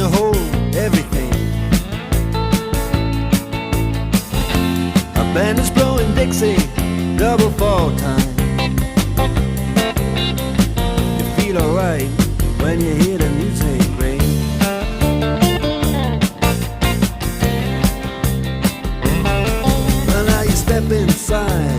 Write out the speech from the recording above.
you hold everything. A band is blowing Dixie, double fall time. You feel alright when you hear the music ring. Well, now you step inside